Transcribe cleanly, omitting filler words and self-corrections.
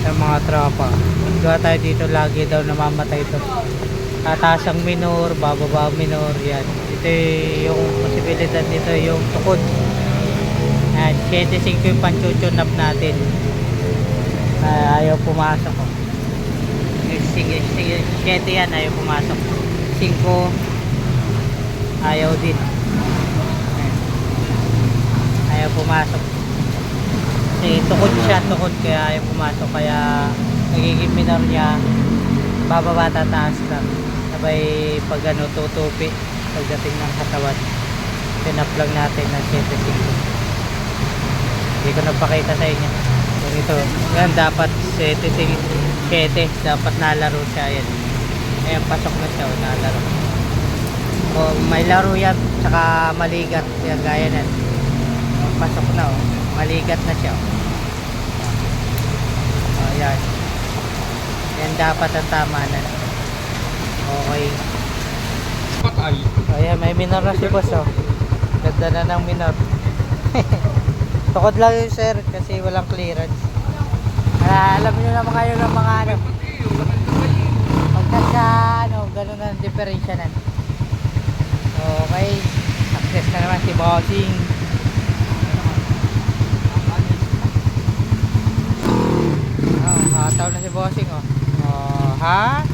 ng mga tropa. Gawa tayo dito lagi daw namamatay ito. Tataas ang minor, bababa ang minor. Yan. Ito yung posibilidad nito, yung tukod. At 7.5 yung panchuchunap natin. Ayaw pumasok ko. 7 yan, ayaw pumasok. 5 ayaw din. Ayaw pumasok. Kasi tukod siya, tukod, kaya ayaw pumasok. Kaya nagiging minor niya, bababa tataas lang. Sabay pag ano, tutupi pagdating ng katawan. Tinap lang natin ng 7.5. Hindi ko napakita sa inyo. Ito, yan dapat 7, dapat nalaro siya. Yan. Ayan, pasok na siya, nalaro. O, may laro yan, tsaka maligat. Yan, gaya na. Pasok na, oh. Maligat na siya. Oh, yan. Yan dapat ang tama na. Okay. Ayan, may minor na si boss, oh. Ganda na ng minor. Tukod lang yun, sir, kasi walang clearance. Alam nyo naman kayo ng mga ano. Pagkasa, ano, ganun na ang diferensya na. Okay. Success na naman si bossing. Hataw na si bossing, oh. Ha?